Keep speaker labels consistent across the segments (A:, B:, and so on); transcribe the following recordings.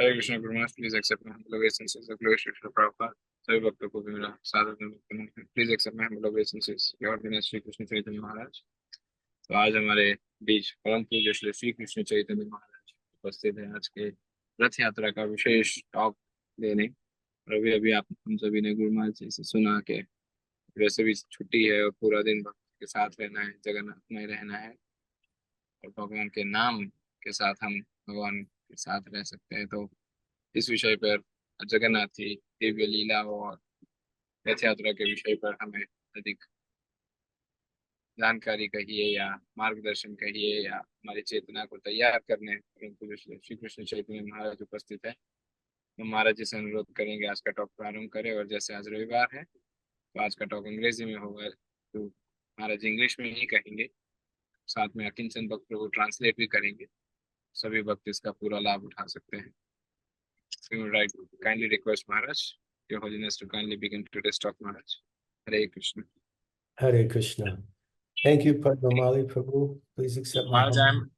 A: Hare Krishna Guru Maharaj, please accept my humble obeisances of glory to Prabhupada। सभी भक्तों को भी मेरा सादर नमस्कार है। Please accept my humble obeisances your ordinance Shri Krishna Chaitanya Maharaj. तो आज हमारे बीच परम पूज्य श्री कृष्ण चैतन्य महाराज उपस्थित है आज के रथ यात्रा का विशेष टॉक देने। और अभी अभी आप हम सभी ने गुरु महाराज जी से सुना कि वैसे भी छुट्टी है और पूरा दिन भक्त के साथ रहना है, जगन्नाथ में रहना है और भगवान के नाम के साथ हम भगवान के साथ रह सकते हैं। तो इस विषय पर जगन्नाथ की दिव्य लीला और रथ यात्रा के विषय पर हमें अधिक जानकारी कहिए या मार्गदर्शन कहिए या हमारी चेतना को तैयार करने परंतु श्री कृष्ण चैतन्य महाराज उपस्थित है। तो महाराज जी से अनुरोध करेंगे आज का टॉक प्रारंभ करें। और जैसे आज रविवार है तो आज का टॉक अंग्रेजी में होगा, तो महाराज इंग्लिश में ही कहेंगे, साथ में अकिंचन भक्त को ट्रांसलेट भी करेंगे। सभी भक्त इसका पूरा लाभ उठा सकते हैं। So, right, kindly request Maharaj, Your Holiness, to kindly begin today's talk, Maharaj. Hare Krishna.
B: Hare Krishna. Thank you, Padmamali Prabhu. Please accept my
A: Maharaj,
B: humble.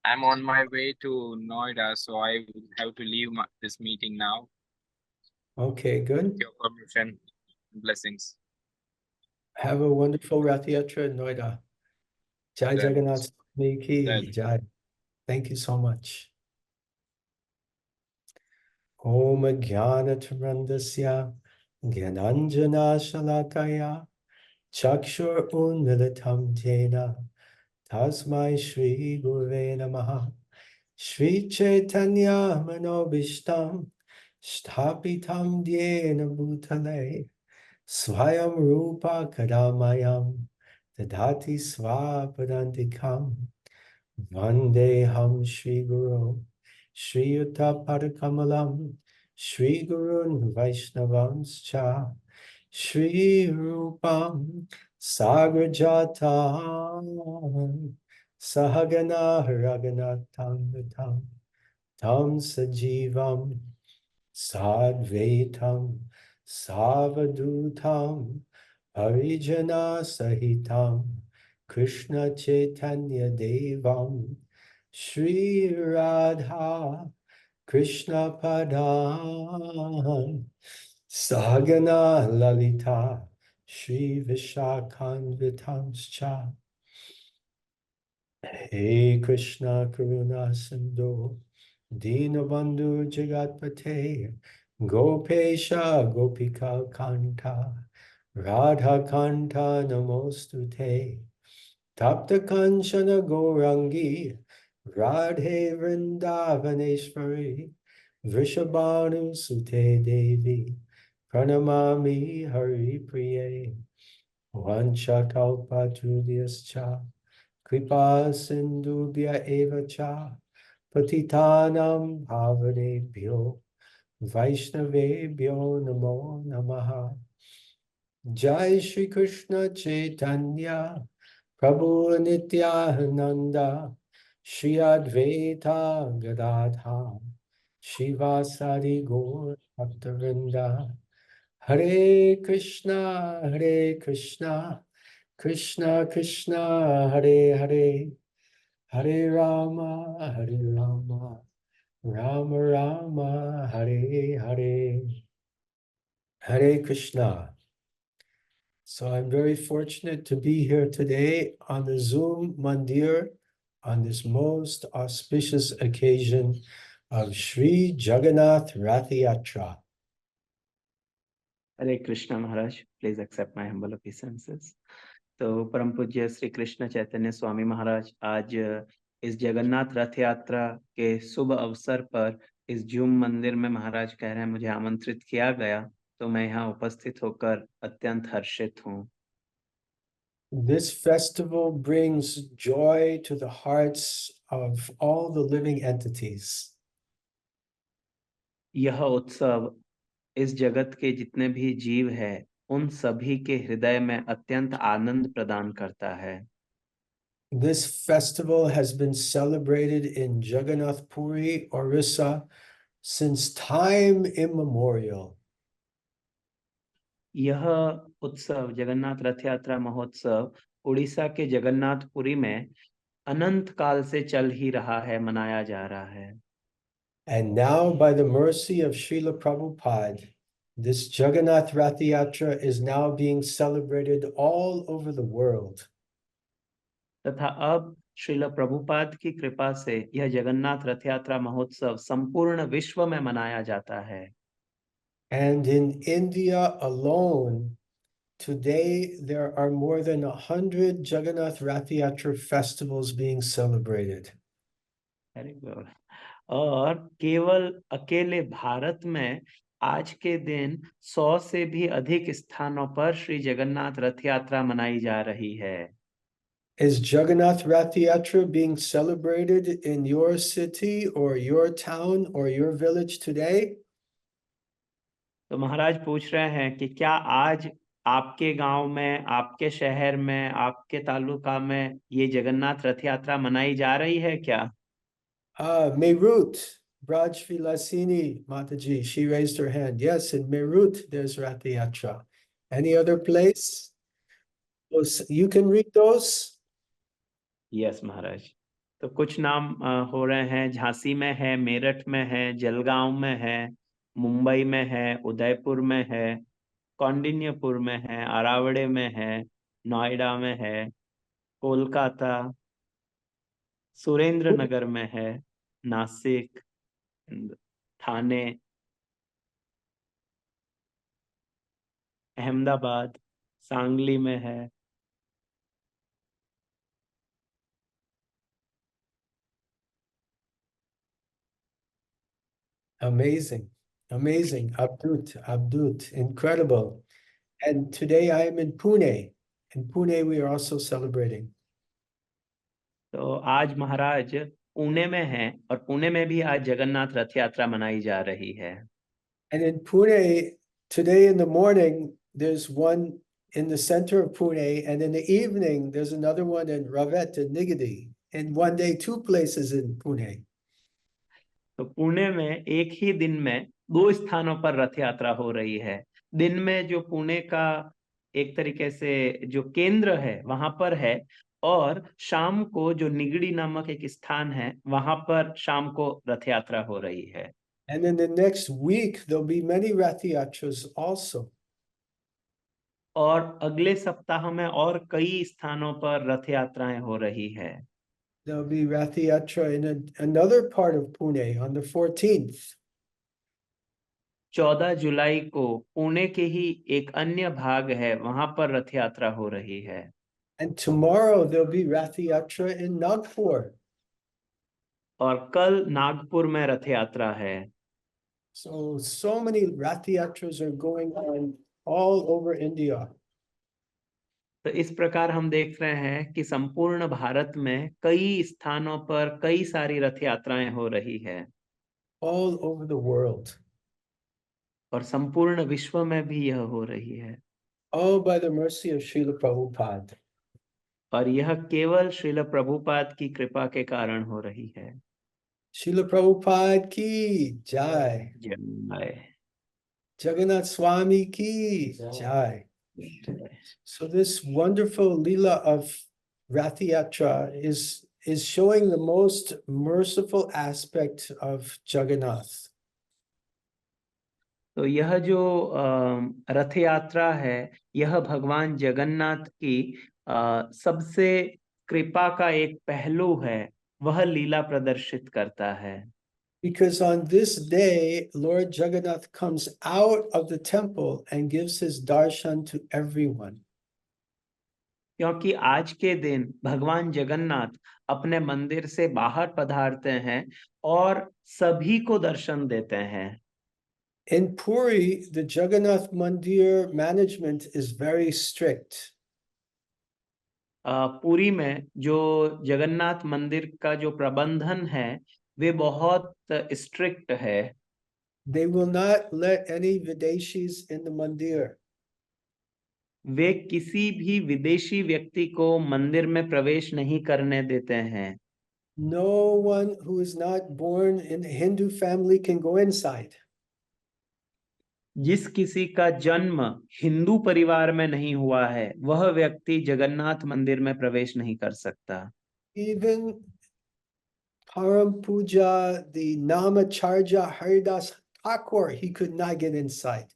A: I'm on my way to Noida, so I will have to leave this meeting now.
B: Okay, good.
A: With your permission, blessings.
B: Have a wonderful Rath Yatra in Noida. Jai
A: Jai
B: Jagannath Swami ki
A: Jai.
B: Jai. Thank you so much. Om Jnanatamrandasya Gyananjana Shalakaya Chakshur Unmilitam Tena Tasmai Shri Gurve Namaha Shri Chaitanya Manobishtam Sthapitam Dhyena Bhutale Swayam Rupa Kadamayam Dadati Swapadantikam Vandeham Shri Guru Shri Yuta Padakamalam Shri Gurun Vaishnavamscha Shri Rupam Sagrajatam Sahagana Raghunatham Vitam Tam Sajivam Sadvaitam Savadutam Harijana Sahitam Krishna Chaitanya Devam Shri Radha Krishna Padam Sahagana Lalita Shri Vishakhanvitanscha Hey Krishna Karuna Sindhu Dinabandhu Jagatpate Gopesha Gopika Kanta Radha Kanta Namostute Tapta Kanchana Gorangi Radhe Vrindavaneshwari Vrishabhanu Sute Devi Pranamami Hari Priye Vanchakalpachudyascha Kripa Sindhubhya Eva Cha Patitanam Bhavanebhyo Vaishnavebhyo Namo Namaha Jai Shri Krishna Chaitanya Prabhu Nityananda Shri Advaita Gadadha Shivasari Gaur Bhaktavinda Hare Krishna Krishna Krishna Hare Hare Hare Rama Rama Rama Hare Hare Hare Krishna. So I'm very fortunate to be here today on the Zoom Mandir on this most auspicious occasion of Sri Jagannath Rath Yatra.
C: Hare Krishna Maharaj, please accept my humble obeisances. तो परम पूज्य श्री कृष्ण चैतन्य स्वामी महाराज आज इस जगन्नाथ रथ यात्रा के शुभ अवसर पर इस जूम मंदिर में महाराज कह रहे हैं मुझे आमंत्रित किया गया, तो मैं यहाँ उपस्थित होकर अत्यंत हर्षित हूँ।
B: This festival brings joy to the hearts of all the living entities.
C: यह उत्सव इस जगत के जितने भी जीव हैं उन सभी के हृदय में अत्यंत आनंद प्रदान करता है।
B: This festival has been celebrated in Jagannath Puri, Orissa, since time immemorial.
C: यह उत्सव जगन्नाथ रथ यात्रा महोत्सव उड़ीसा के जगन्नाथपुरी में अनंत काल से चल ही रहा है, मनाया जा रहा है।
B: And now, by the mercy of Srila Prabhupada, this Jagannath Rath Yatra is now being celebrated all over the world.
C: तथा अब श्रील प्रभुपाद की कृपा से यह जगन्नाथ रथ यात्रा महोत्सव संपूर्ण विश्व में मनाया जाता है।
B: And in India alone, today there are more than 100 Jagannath Rath Yatra festivals being celebrated.
C: Very good. और केवल अकेले भारत में आज के दिन 100 से भी अधिक स्थानों पर श्री जगन्नाथ रथ यात्रा मनाई जा रही है।
B: Is Jagannath Rath Yatra being celebrated in your city or your town or your village today?
C: तो महाराज पूछ रहे हैं कि क्या आज आपके गांव में, आपके शहर में, आपके तालुका में ये जगन्नाथ रथ यात्रा मनाई जा रही है क्या?
B: Meerut, Braj Vilasini Mataji, she raised her hand. Yes, in Meerut there's Rath Yatra. Any other place? You can read those?
C: Yes Maharaj. तो कुछ नाम हो रहे हैं, झांसी में है, मेरठ में है, जलगांव में है, मुंबई में है, उदयपुर में है, कौंडिन्यपुर में है, अरावड़े में है, नोएडा में है, कोलकाता, सुरेंद्र नगर में है, नासिक, ठाणे, अहमदाबाद, सांगली में है।
B: Amazing, amazing. Abdut, incredible. And today I am in Pune. In Pune, we are also celebrating.
C: तो आज महाराज पुणे में है और पुणे में भी आज जगन्नाथ रथ यात्रा मनाई जा रही है।
B: And in Pune, today in the morning, there's one in the center of Pune, and in the evening, there's another one in Ravet and Nigadi. And one day, two places in Pune.
C: तो पुणे में एक ही दिन में 2 स्थानों पर रथ यात्रा हो रही है। दिन में जो पुणे का एक तरीके से जो केंद्र है वहां पर है, और शाम को जो निगड़ी नामक एक स्थान है वहां पर शाम को रथ यात्रा हो रही है।
B: And in the next week, there'll be many Rath Yatras also.
C: और अगले सप्ताह में और कई स्थानों पर रथ यात्राएं हो रही है।
B: There'll be Rath Yatra in another part of Pune on the 14th.
C: 14 जुलाई को पुणे के ही एक अन्य भाग है, वहां पर रथ यात्रा हो रही है।
B: And tomorrow there'll be Rath Yatra in Nagpur.
C: और कल नागपुर में रथ यात्रा है।
B: So many Rath Yatras are going on all over India.
C: तो इस प्रकार हम देख रहे हैं कि संपूर्ण भारत में कई स्थानों पर कई सारी रथ यात्राएं हो रही है।
B: All over the world.
C: और संपूर्ण विश्व में भी यह हो रही है।
B: All by the mercy of Srila Prabhupada.
C: और यह केवल श्रील प्रभुपाद की कृपा के कारण हो रही है।
B: Srila Prabhupada ki jai.
C: जय।
B: Jagannath Swami ki jai. So this wonderful Leela of Rath Yatra is showing the most merciful aspect of Jagannath.
C: तो यह जो रथ यात्रा है, यह भगवान जगन्नाथ की सबसे कृपा का एक पहलू है, वह लीला प्रदर्शित करता है।
B: Because on this day, Lord Jagannath comes out of the temple and gives his darshan to everyone.
C: क्योंकि आज के दिन भगवान जगन्नाथ अपने मंदिर से बाहर पधारते हैं और सभी को दर्शन देते हैं।
B: In Puri, the Jagannath Mandir management is very strict.
C: Puri में जो जगन्नाथ मंदिर का जो प्रबंधन है वे बहुत स्ट्रिक्ट है।
B: They will not let any Videshis in the mandir.
C: वे किसी भी विदेशी व्यक्ति को मंदिर में प्रवेश नहीं करने देते हैं।
B: No one who is not born in a Hindu family can go inside.
C: जिस किसी का जन्म हिंदू परिवार में नहीं हुआ है, वह व्यक्ति जगन्नाथ मंदिर में प्रवेश नहीं कर सकता।
B: Even Param Puja, the Namacharya Haridas Thakur, he could not get inside.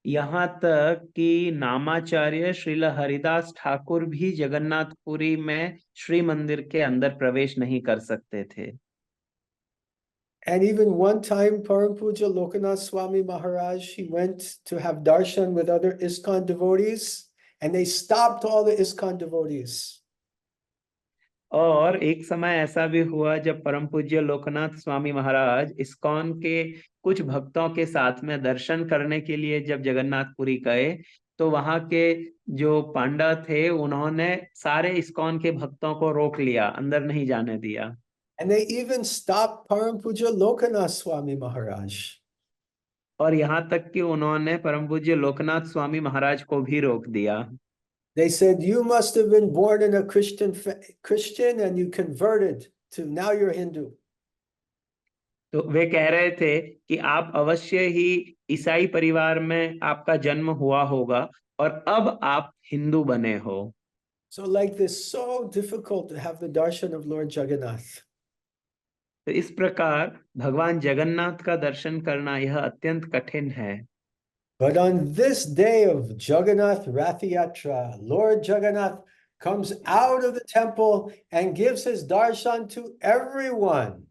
C: यहाँ तक कि नामाचार्य श्रील हरिदास ठाकुर भी जगन्नाथपुरी में श्री मंदिर के अंदर प्रवेश नहीं कर सकते थे।
B: And even one time, Param Puja Lokanath Swami Maharaj, he went to have darshan with other ISKCON devotees, and they stopped all the ISKCON devotees.
C: और एक समय ऐसा भी हुआ जब परम पूज्य लोकनाथ स्वामी महाराज इस्कॉन के कुछ भक्तों के साथ में दर्शन करने के लिए जब जगन्नाथपुरी गए, तो वहां के जो पांडा थे उन्होंने सारे इस्कॉन के भक्तों को रोक लिया, अंदर नहीं जाने दिया।
B: And they even stopped Param Puja Lokanath Swami Maharaj.
C: और यहाँ तक कि उन्होंने परम पूज्य लोकनाथ स्वामी महाराज को भी रोक दिया।
B: They said, you must have been born in a Christian and you converted to now you're Hindu.
C: तो वे कह रहे थे कि आप अवश्य ही ईसाई परिवार में आपका जन्म हुआ होगा और अब आप हिंदू बने हो।
B: So like this, so difficult to have the darshan of Lord Jagannath.
C: तो इस प्रकार भगवान जगन्नाथ का दर्शन करना यह अत्यंत कठिन है।
B: But on this day of Jagannath Rath Yatra, Lord Jagannath comes out of the temple and gives his darshan to everyone.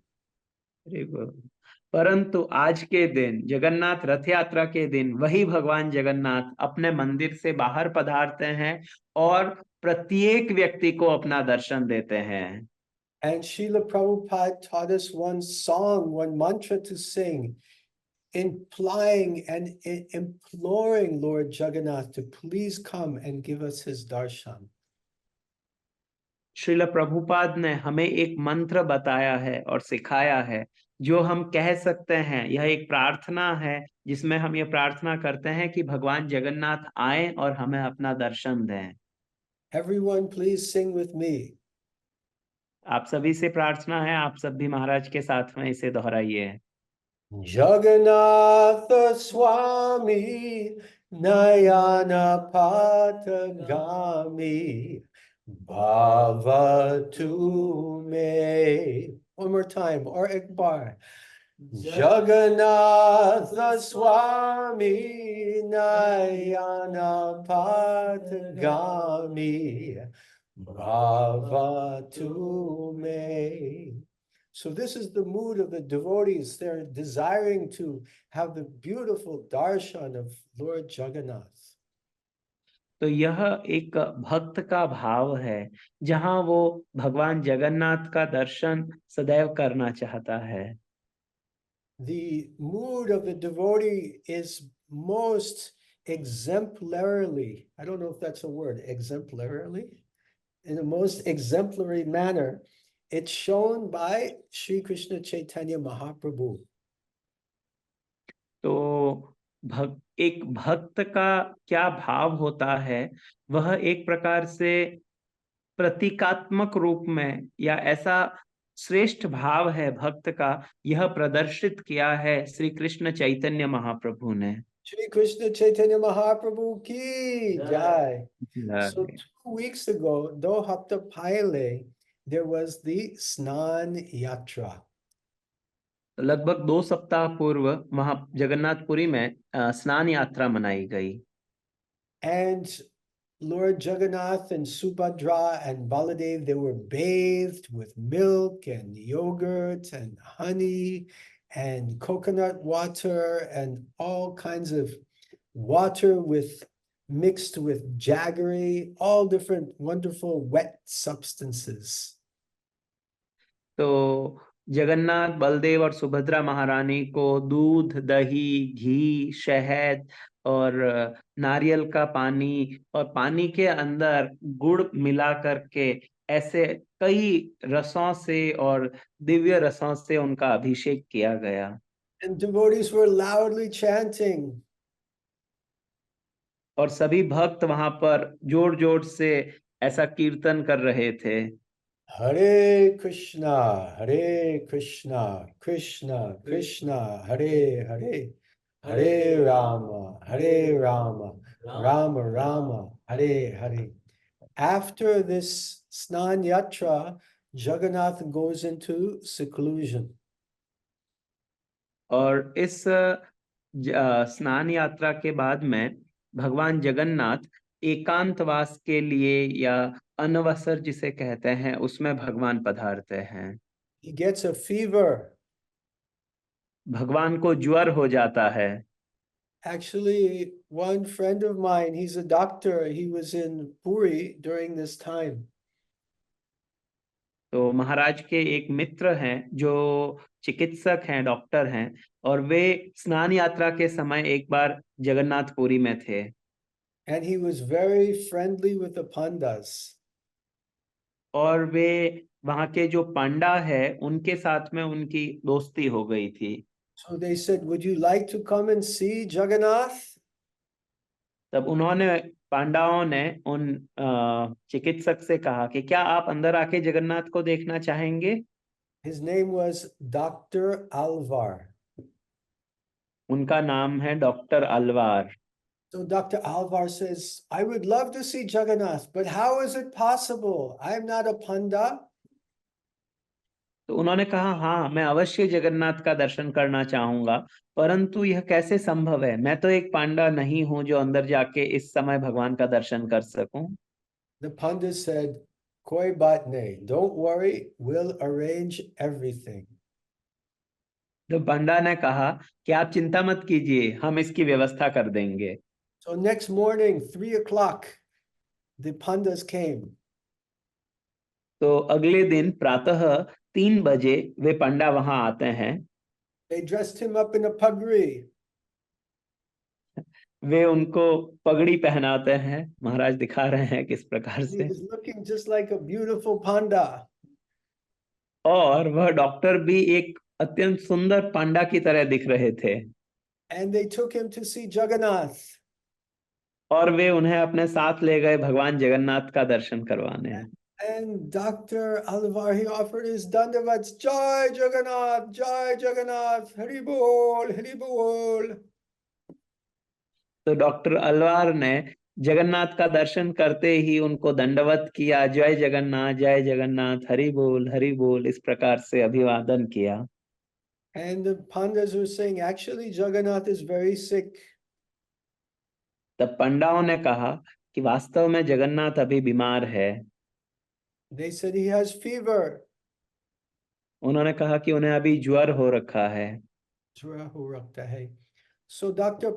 C: परंतु आज के दिन जगन्नाथ रथ यात्रा के दिन वही भगवान जगन्नाथ अपने मंदिर से बाहर पधारते हैं और प्रत्येक व्यक्ति को अपना दर्शन देते हैं।
B: And Srila Prabhupada taught us one song, one mantra to sing, implying and imploring Lord Jagannath to please come and give us his darshan.
C: Srila Prabhupada ने हमें एक मंत्र बताया है और सिखाया है, जो हम कह सकते हैं, यह एक प्रार्थना है जिसमें हम ये प्रार्थना करते हैं कि भगवान जगन्नाथ आए और हमें अपना दर्शन दें।
B: Everyone please sing with me.
C: आप सभी से प्रार्थना है, आप सब भी महाराज के साथ में इसे दोहराइए।
B: Jagannath Swami Nayana Patagami Bhavatu Me. One more time, or ekbar. Jagannath Swami Nayana Patagami Bhavatu Me. So this is the mood of the devotees. They're desiring to have the beautiful darshan of Lord Jagannath.
C: तो यह एक भक्त का भाव है, जहां वो भगवान जगन्नाथ का दर्शन सदैव करना चाहता है।
B: The mood of the devotee is most exemplarily, I don't know if that's a word, exemplarily, in the most exemplary manner, it's shown by Sri Krishna Chaitanya Mahaprabhu.
C: तो एक भक्त का क्या भाव होता है, वह एक प्रकार से प्रतीकात्मक रूप में या ऐसा श्रेष्ठ भाव है भक्त का, यह प्रदर्शित किया है श्री कृष्ण चैतन्य महाप्रभु ने।
B: Shri Krishna Chaitanya Mahaprabhu ki jai. So 2 weeks ago, 2 hafta pehle, there was the Snan Yatra.
C: लगभग 2 सप्ताह पूर्व वहां जगन्नाथपुरी में स्नान यात्रा मनाई गई।
B: And Lord Jagannath and Subhadra and Baladev, they were bathed with milk and yogurt and honey and coconut water and all kinds of water mixed with jaggery, all different wonderful wet substances.
C: तो जगन्नाथ, बलदेव और सुभद्रा महारानी को दूध, दही, घी, शहद और नारियल का पानी और पानी के अंदर गुड़ मिला करके ऐसे कई रसों से और दिव्य रसों से उनका अभिषेक किया गया।
B: And devotees were loudly chanting.
C: और सभी भक्त वहां पर जोर जोर से ऐसा कीर्तन कर रहे थे।
B: Hare Krishna, Krishna Krishna, Hare Hare, Hare Rama, Rama Rama, Hare Hare. After this Snan Yatra, Jagannath goes into seclusion.
C: और इस स्नान यात्रा के बाद में भगवान जगन्नाथ एकांतवास के लिए या अनवसर जिसे कहते हैं उसमें भगवान पधारते हैं।
B: He gets a fever.
C: भगवान को ज्वर हो जाता है।
B: Actually, one friend of mine, he's a doctor. He was in Puri during this time.
C: तो महाराज के एक मित्र हैं जो चिकित्सक हैं, डॉक्टर हैं, और वे स्नान यात्रा के समय एक बार जगन्नाथपुरी में थे।
B: And he was very friendly with the pandas.
C: और वे वहां के जो पांडा है उनके साथ में उनकी दोस्ती हो गई थी।
B: So they said, would you like to come and see Jagannath?
C: तब उन्होंने पांडाओं ने उन चिकित्सक से कहा कि क्या आप अंदर आके जगन्नाथ को देखना चाहेंगे?
B: His name was Dr. Alvar.
C: उनका नाम है doctor Alvar.
B: So Dr. Alvar says, I would love to see Jagannath, but how is it possible? I'm not a panda.
C: तो उन्होंने कहा, हाँ मैं अवश्य जगन्नाथ का दर्शन करना चाहूंगा, परंतु यह कैसे संभव है? मैं तो एक पांडा नहीं हूं जो अंदर जाके इस समय भगवान का दर्शन कर सकूं।
B: The Pandit said, Koi baat nahi, don't worry, we'll arrange everything.
C: तो पंडा ने कहा कि आप चिंता मत कीजिए, हम इसकी व्यवस्था कर देंगे।
B: So next morning, 3 o'clock, the Pandas came.
C: तो अगले दिन प्रातः 3 बजे वे पंडा वहां आते हैं।
B: They dressed him up in a pagri.
C: वे उनको पगड़ी पहनाते हैं। महाराज दिखा रहे हैं किस प्रकार
B: He
C: से।
B: was looking just like a beautiful panda.
C: और वह डॉक्टर भी एक अत्यंत सुंदर पांडा की तरह दिख रहे थे।
B: And they took him to see Jagannath.
C: और वे उन्हें अपने साथ ले गए भगवान जगन्नाथ का दर्शन करवाने।
B: And Dr. Alvar, he offered his dandavats, Jai Jagannath, Hari Bol, Hari Bol.
C: तो डॉक्टर अलवार ने जगन्नाथ का दर्शन करते ही उनको दंडवत किया, जय जगन्नाथ, हरि बोल, इस प्रकार से अभिवादन किया।
B: And the Pandas were saying, actually, Jagannath is very sick.
C: तब पंडाओं ने कहा कि वास्तव में जगन्नाथ अभी बीमार है।
B: They said he has fever.
C: उन्होंने कहा कि उन्हें अभी ज्वर हो रखा है।
B: So Dr.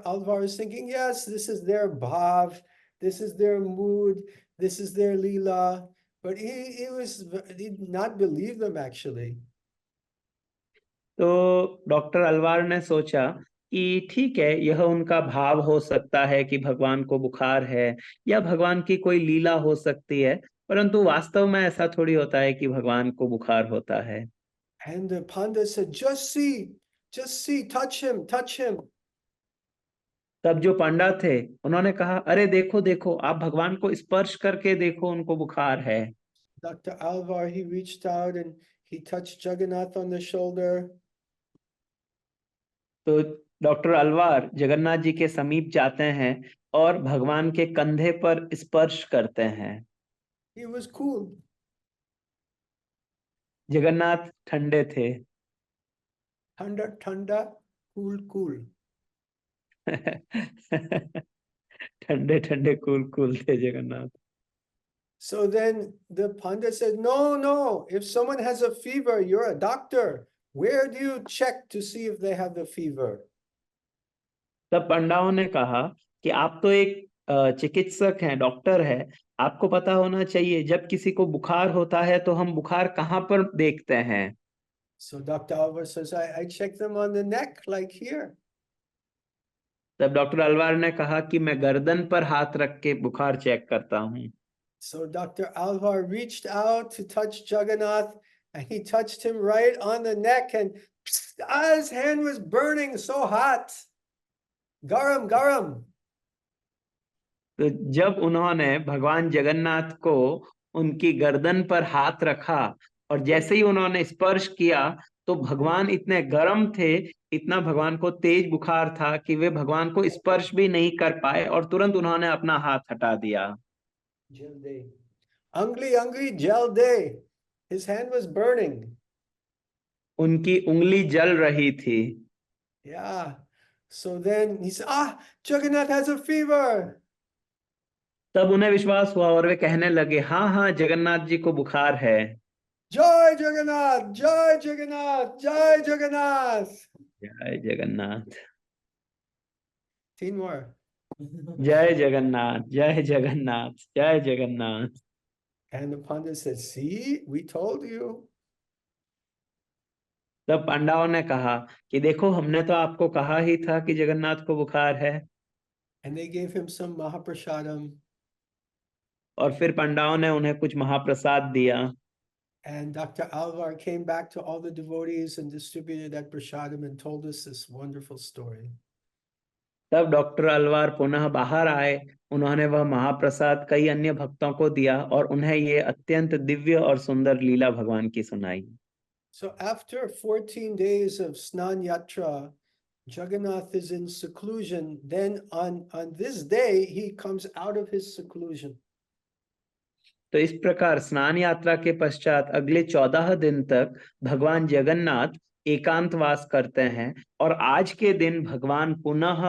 B: Alvar is thinking, yes, this is their bhav, this is their mood, this is their leela. But he did not believe them actually.
C: तो डॉक्टर अलवार ने सोचा कि ठीक है, यह उनका भाव हो सकता है कि भगवान को बुखार है या भगवान की कोई लीला हो सकती है, परंतु वास्तव में ऐसा थोड़ी होता है कि भगवान को बुखार होता है।
B: And the Pandit said, just see, touch him.
C: तब जो पंडा थे उन्होंने कहा, अरे देखो देखो, आप भगवान को स्पर्श करके देखो, उनको बुखार है।
B: Dr. Alvar, he reached out and he touched Jagannath on the shoulder.
C: तो डॉक्टर अलवार जगन्नाथ जी के समीप जाते हैं और भगवान के कंधे पर स्पर्श करते हैं।
B: He was cool.
C: जगन्नाथ ठंडे थे।
B: Thanda, cool.
C: ठंडे कूल थे Jagannath.
B: So then the Pandit said, no, if someone has a fever, you're a doctor. Where do you check to see if they have the fever?
C: तब पंडाओं ने कहा कि आप तो एक चिकित्सक हैं, डॉक्टर है, आपको पता होना चाहिए जब किसी को बुखार होता है तो हम बुखार कहाँ पर देखते हैं।
B: So Dr. Alvar says, I check them on the neck, like here.
C: तब डॉक्टर अलवार ने कहा कि मैं गर्दन पर हाथ रख के बुखार चेक करता हूँ।
B: So Dr. Alvar reached out to touch Jagannath and he touched him right on the neck and his hand was burning so hot. Garam.
C: तो जब उन्होंने भगवान जगन्नाथ को उनकी गर्दन पर हाथ रखा और जैसे ही उन्होंने स्पर्श किया तो भगवान इतने गर्म थे, इतना भगवान को तेज बुखार था कि वे भगवान को स्पर्श भी नहीं कर पाए और तुरंत उन्होंने अपना हाथ हटा दिया।
B: Angli Angli Jal De. His hand was burning.
C: उनकी उंगली जल रही थी।
B: Yeah. So then he said, Jagannath has a fever.
C: तब उन्हें विश्वास हुआ और वे कहने लगे, हाँ हाँ, जगन्नाथ जी को बुखार है।
B: Jai Jagannath, Jai Jagannath, Jai Jagannath.
C: जय जगन्नाथ,
B: 10 more.
C: जय जगन्नाथ, जय जगन्नाथ, जय Jagannath.
B: And the Pandit said, see, we told you.
C: तब पांडवों ने कहा कि देखो, हमने तो आपको कहा ही था कि जगन्नाथ को बुखार है।
B: And they gave him some Mahaprasadam.
C: और फिर पांडवों ने उन्हें कुछ महाप्रसाद दिया।
B: And Dr. Alvar came back to all the devotees and distributed that prasadam and told us this wonderful story.
C: तब डॉक्टर अलवार पुनः बाहर आए, उन्होंने वह महाप्रसाद कई अन्य भक्तों को दिया और उन्हें ये अत्यंत दिव्य और सुंदर लीला भगवान की सुनाई।
B: So after 14 days of Snan Yatra, Jagannath is in seclusion. Then on this day, he comes out of his seclusion.
C: तो इस प्रकार स्नान यात्रा के पश्चात अगले 14 दिन तक भगवान जगन्नाथ एकांतवास करते हैं और आज के दिन भगवान पुनः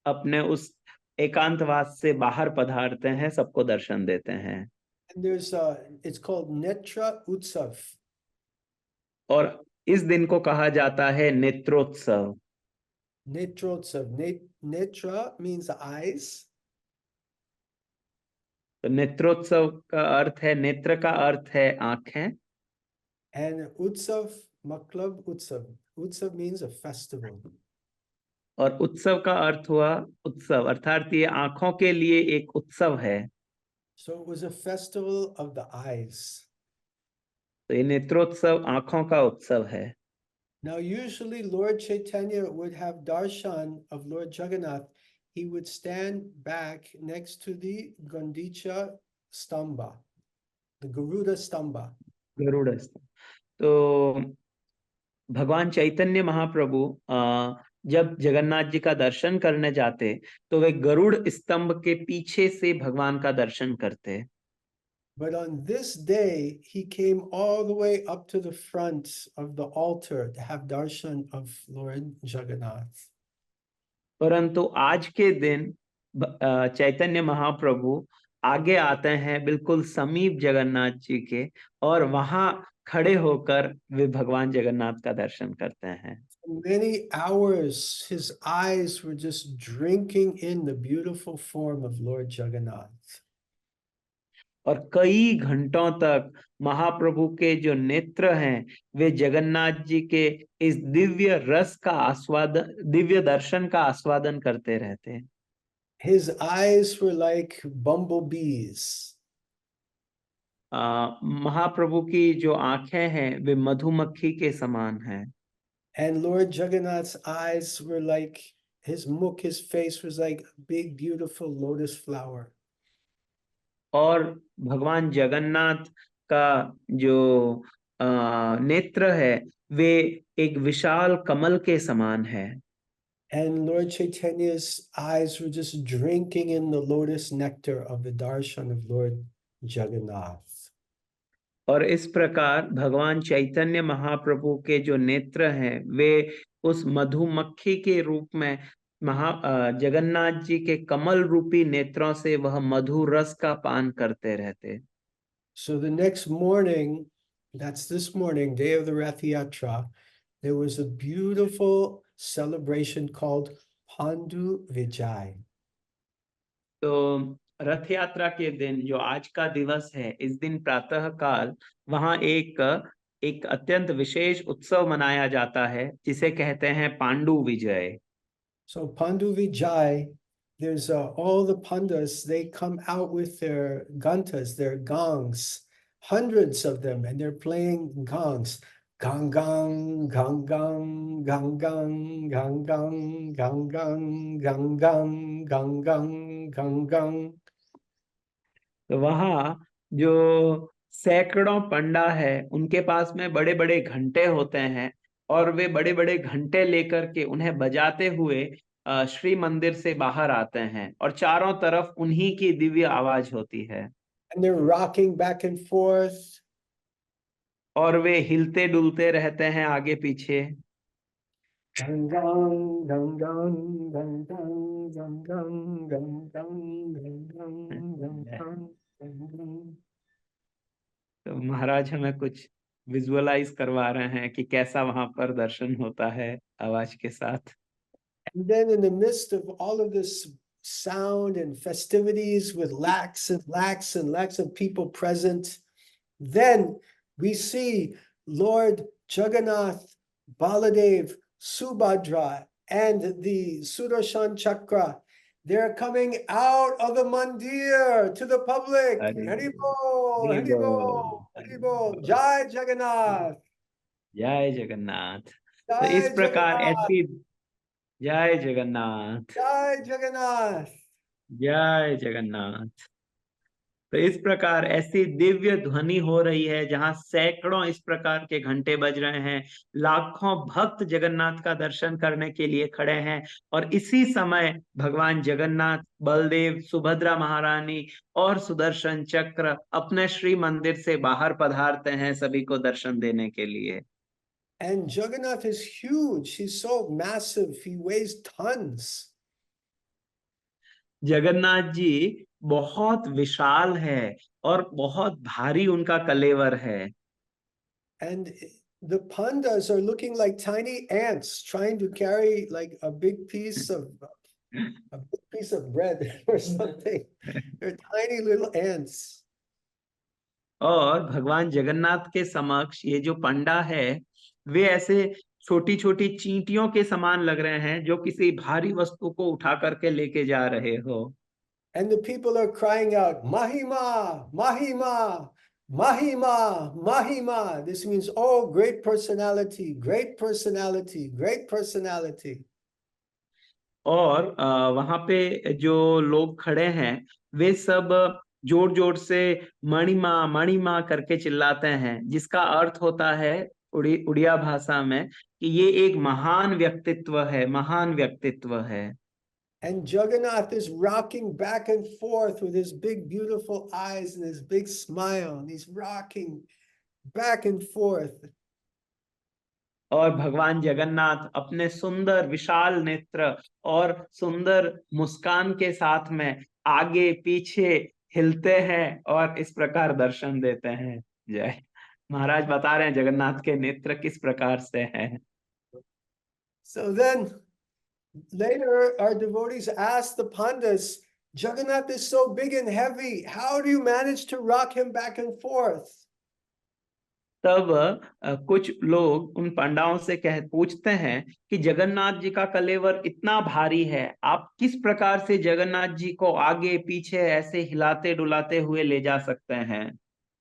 C: अपने उस एकांतवास से बाहर पधारते हैं, सबको दर्शन देते हैं।
B: And it's called Netra Utsav.
C: और इस दिन को कहा जाता है नेत्रोत्सव।
B: Netrotsav. Netra means eyes.
C: तो नेत्रोत्सव का अर्थ है, नेत्र का अर्थ है आंखें।
B: And Utsav, Maklab Utsav. Utsav means a festival.
C: और उत्सव का अर्थ हुआ उत्सव, अर्थात ये आंखों के लिए एक उत्सव है।
B: So it was a festival of the eyes.
C: तो ये नेत्रोत्सव आंखों का उत्सव है।
B: Now, usually Lord Chaitanya would have darshan of Lord Jagannath. He would stand back next to the Gandicha Stamba, the Garuda Stamba.
C: Garuda स्तंभ। तो भगवान चैतन्य महाप्रभु जब जगन्नाथ जी का दर्शन करने जाते तो वे गरुड़ स्तंभ के पीछे से भगवान का दर्शन करते।
B: But on this day, he came all the way up to the front of the altar to have darshan of Lord Jagannath.
C: परंतु आज के दिन चैतन्य महाप्रभु आगे आते हैं बिल्कुल समीप जगन्नाथ जी के और वहां खड़े होकर वे भगवान जगन्नाथ का दर्शन करते हैं।
B: For many hours, his eyes were just drinking in the beautiful form of Lord Jagannath.
C: और कई घंटों तक महाप्रभु के जो नेत्र हैं वे जगन्नाथ जी के इस दिव्य रस का आस्वादन, दिव्य दर्शन का आस्वादन करते रहते हैं।
B: His eyes were like bumblebees.
C: महाप्रभु की जो आंखें हैं वे मधुमक्खी के समान हैं।
B: And Lord Jagannath's eyes were like, his mukh, his face was like a big, beautiful lotus flower.
C: और भगवान जगन्नाथ का जो नेत्र है वे एक विशाल कमल के समान है।
B: And Lord Chaitanya's eyes were just drinking in the lotus nectar of the darshan of Lord Jagannath.
C: और इस प्रकार भगवान चैतन्य महाप्रभु के जो नेत्र हैं वे उस मधुमक्खी के रूप में जगन्नाथ जी के कमल रूपी नेत्रों से वह मधु रस का पान करते रहते।
B: So the next morning, that's this morning, day of the Rath Yatra, there was a beautiful celebration called Pandu Vijay.
C: तो रथ यात्रा के दिन जो आज का दिवस है, इस दिन प्रातः काल वहां एक अत्यंत विशेष उत्सव मनाया जाता है जिसे कहते हैं पांडु विजय।
B: So Pandu Vijay, there's all the pandas, they come out with their gantas, their gongs, hundreds of them, and they're playing gongs. Gang gang, gang gang, gang gang, gang gang, gang gang, gang gang, gang gang, gang gang.
C: तो वहां जो सैकड़ों पंडा है उनके पास में बड़े बड़े घंटे होते हैं और वे बड़े बड़े घंटे लेकर के उन्हें बजाते हुए श्री मंदिर से बाहर आते हैं और चारों तरफ उन्हीं की दिव्य आवाज होती है।
B: and they're rocking back and forth.
C: और वे हिलते डुलते रहते हैं आगे पीछे।
B: Dun, dun, dun, dun, dun, dun, dun, dun, dun, dun, dun, dun, dun, dun, dun, dun.
C: तो महाराज हमें कुछ विजुअलाइज करवा रहे हैं कि कैसा वहां पर दर्शन होता है आवाज के साथ।
B: And then in the midst of all of this sound and festivities with lakhs and lakhs and lakhs of people present, then we see Lord Jagannath, Baladev, Subhadra, and the Sudarshan Chakra. They're coming out of the mandir to the public. Hari Bol, Hari Bol, Hari Bol. Jai Jagannath.
C: जय जगन्नाथ। तो
B: Jai
C: इस प्रकार
B: Jagannath.
C: ऐसी जय Jagannath,
B: Jai Jagannath.
C: जय जगन्नाथ। तो इस प्रकार ऐसी दिव्य ध्वनि हो रही है जहां सैकड़ों इस प्रकार के घंटे बज रहे हैं, लाखों भक्त जगन्नाथ का दर्शन करने के लिए खड़े हैं। और इसी समय भगवान जगन्नाथ, बलदेव, सुभद्रा महारानी और सुदर्शन चक्र अपने श्री मंदिर से बाहर पधारते हैं सभी को दर्शन देने के लिए।
B: And Jagannath is huge. He's so massive. He weighs tons.
C: Jagannath ji बहुत विशाल है और बहुत भारी उनका कलेवर है।
B: And the pandas are looking like tiny ants trying to carry like a big piece of bread or something. They're tiny little ants.
C: और भगवान जगन्नाथ के समक्ष ये जो पंडा है वे ऐसे छोटी छोटी चींटियों के समान लग रहे हैं जो किसी भारी वस्तु को उठा करके लेके जा रहे हो।
B: And the people are crying out, Mahima, Mahima, Mahima, Mahima. This means, oh, great personality, great personality, great personality.
C: और वहां पे जो लोग खड़े हैं वे सब जोर जोर से मणिमा मणिमा करके चिल्लाते हैं, जिसका अर्थ होता है उड़िया भाषा में कि ये एक महान व्यक्तित्व है, महान व्यक्तित्व है।
B: And Jagannath is rocking back and forth with his big, beautiful eyes and his big smile. And he's rocking back and forth.
C: और भगवान जगन्नाथ अपने सुंदर विशाल नेत्र और सुंदर मुस्कान के साथ में आगे पीछे हिलते हैं और इस प्रकार दर्शन देते हैं। जय महाराज बता रहे हैं जगन्नाथ के नेत्र किस प्रकार से हैं।
B: So then later our devotees asked the Pandas, Jagannath is so big and heavy. How do you manage to rock him back and forth?
C: तब कुछ लोग उन पंडाओं से पूछते हैं कि जगन्नाथ जी का कलेवर इतना भारी है, आप किस प्रकार से जगन्नाथ जी को आगे पीछे ऐसे हिलाते डुलाते हुए ले जा सकते हैं।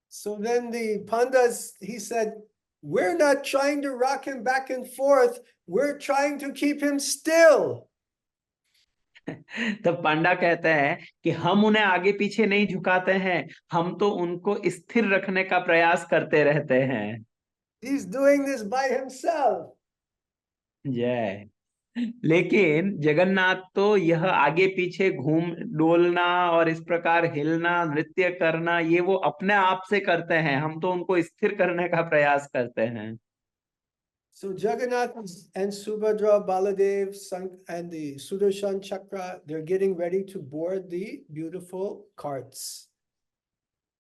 B: So then the Pandas, he said, we're not trying to rock him back and forth. We're trying to keep him still.
C: तब पांडा कहते हैं कि हम उन्हें आगे पीछे नहीं झुकाते हैं, हम तो उनको स्थिर रखने का प्रयास करते रहते हैं।
B: He's doing this by himself.
C: जय। लेकिन जगन्नाथ तो यह आगे पीछे घूम डोलना और इस प्रकार हिलना नृत्य करना ये वो अपने आप से करते हैं, हम तो उनको स्थिर करने का प्रयास करते हैं।
B: So Jagannath and Subhadra, Baladev, and the Sudarshan Chakra, they're getting ready to board the beautiful carts.